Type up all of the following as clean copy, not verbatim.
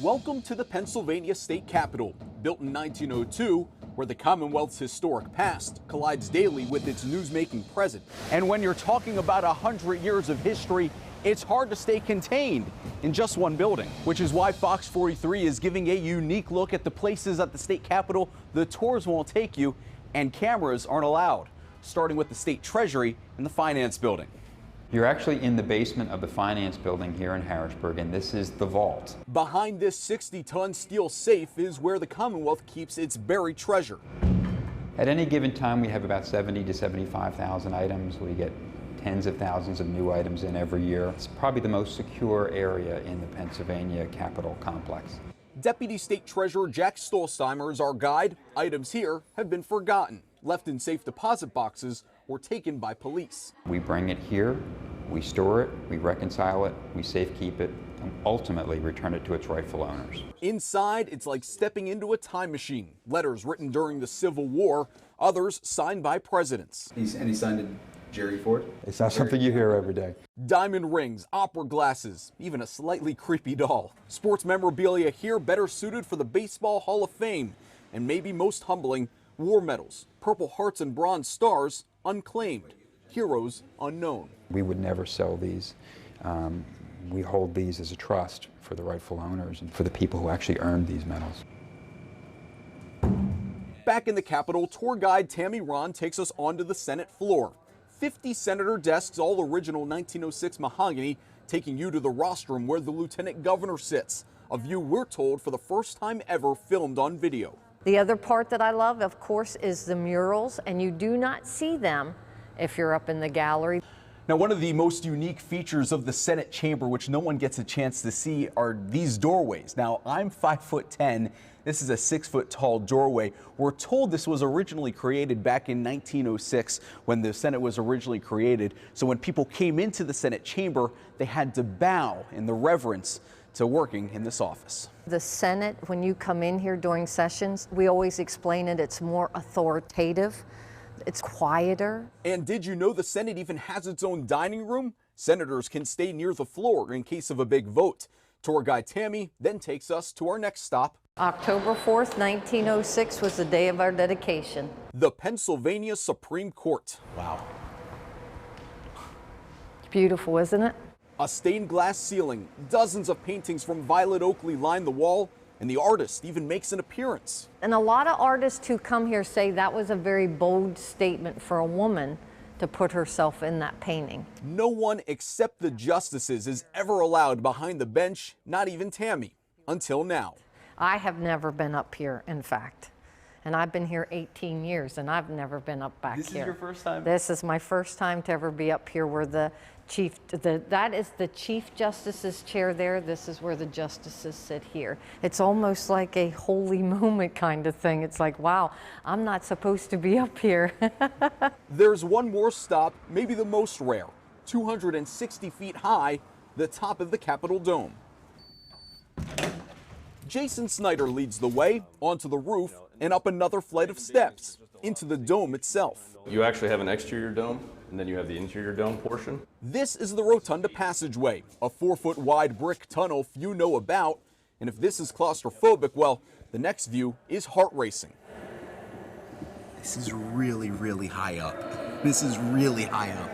Welcome to the Pennsylvania State Capitol, built in 1902, where the Commonwealth's historic past collides daily with its news-making present. And when you're talking about 100 years of history, it's hard to stay contained in just one building, which is why Fox 43 is giving a unique look at the places at the state capitol the tours won't take you and cameras aren't allowed, starting with the state treasury and the finance building. You're actually in the basement of the finance building here in Harrisburg, and this is the vault. Behind this 60-ton steel safe is where the Commonwealth keeps its buried treasure. At any given time, we have about 70 to 75,000 items. We get tens of thousands of new items in every year. It's probably the most secure area in the Pennsylvania Capitol complex. Deputy State Treasurer Jack Stolzheimer is our guide. Items here have been forgotten, left in safe deposit boxes, or taken by police. We bring it here, we store it, we reconcile it, we safekeep it, and ultimately return it to its rightful owners. Inside, it's like stepping into a time machine. Letters written during the Civil War, others signed by presidents. And he signed it Jerry Ford? It's not something you hear every day. Diamond rings, opera glasses, even a slightly creepy doll. Sports memorabilia here better suited for the Baseball Hall of Fame. And maybe most humbling, war medals, Purple Hearts and Bronze Stars, unclaimed, heroes unknown. We would never sell these. We hold these as a trust for the rightful owners and for the people who actually earned these medals. Back in the Capitol, tour guide Tammy Ron takes us onto the Senate floor. 50 senator desks, all original 1906 mahogany, taking you to the rostrum where the lieutenant governor sits. A view we're told for the first time ever filmed on video. The other part that I love, of course, is the murals, and you do not see them if you're up in the gallery. Now, one of the most unique features of the Senate chamber, which no one gets a chance to see, are these doorways. Now, I'm 5'10". This is a 6-foot tall doorway. We're told this was originally created back in 1906 when the Senate was originally created. So when people came into the Senate chamber, they had to bow in the reverence to working in this office. The Senate, when you come in here during sessions, we always explain it, it's more authoritative, it's quieter. And did you know the Senate even has its own dining room? Senators can stay near the floor in case of a big vote. Tour guide Tammy then takes us to our next stop. October 4th, 1906 was the day of our dedication. The Pennsylvania Supreme Court. Wow. It's beautiful, isn't it? A stained glass ceiling, dozens of paintings from Violet Oakley line the wall, and the artist even makes an appearance. And a lot of artists who come here say that was a very bold statement for a woman to put herself in that painting. No one except the justices is ever allowed behind the bench, not even Tammy, until now. I have never been up here, in fact. And I've been here 18 years, and I've never been up back here. This is your first time? This is my first time to ever be up here where that is the Chief Justice's chair there. This is where the justices sit here. It's almost like a holy moment kind of thing. It's like, wow, I'm not supposed to be up here. There's one more stop, maybe the most rare, 260 feet high, the top of the Capitol Dome. Jason Snyder leads the way onto the roof and up another flight of steps into the dome itself. You actually have an exterior dome, and then you have the interior dome portion. This is the Rotunda Passageway, a 4-foot wide brick tunnel few know about. And if this is claustrophobic, well, the next view is heart racing. This is really, really high up. This is really high up.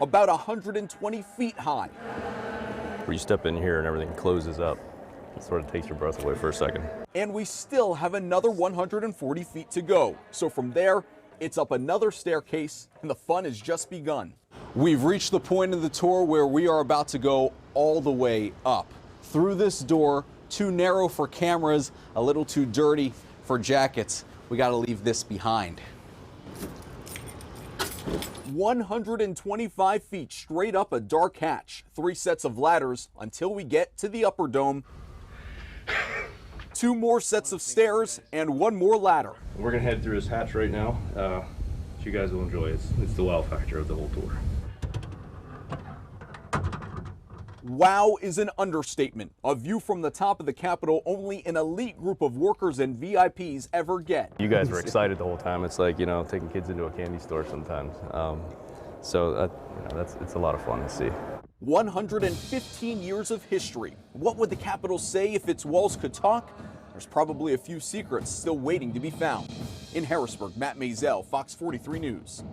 About 120 feet high. Where you step in here and everything closes up. It sort of takes your breath away for a second. And we still have another 140 feet to go. So from there, it's up another staircase, and the fun has just begun. We've reached the point in the tour where we are about to go all the way up. Through this door, too narrow for cameras, a little too dirty for jackets. We got to leave this behind. 125 feet straight up a dark hatch, 3 sets of ladders until we get to the upper dome. 2 more sets of stairs and 1 more ladder. We're gonna head through this hatch right now. You guys will enjoy it. It's the wow factor of the whole tour. Wow is an understatement. A view from the top of the Capitol only an elite group of workers and VIPs ever get. You guys were excited the whole time. It's like, you know, taking kids into a candy store sometimes. So it's a lot of fun to see. 115 years of history. What would the Capitol say if its walls could talk? There's probably a few secrets still waiting to be found. In Harrisburg, Matt Maisel, Fox 43 News.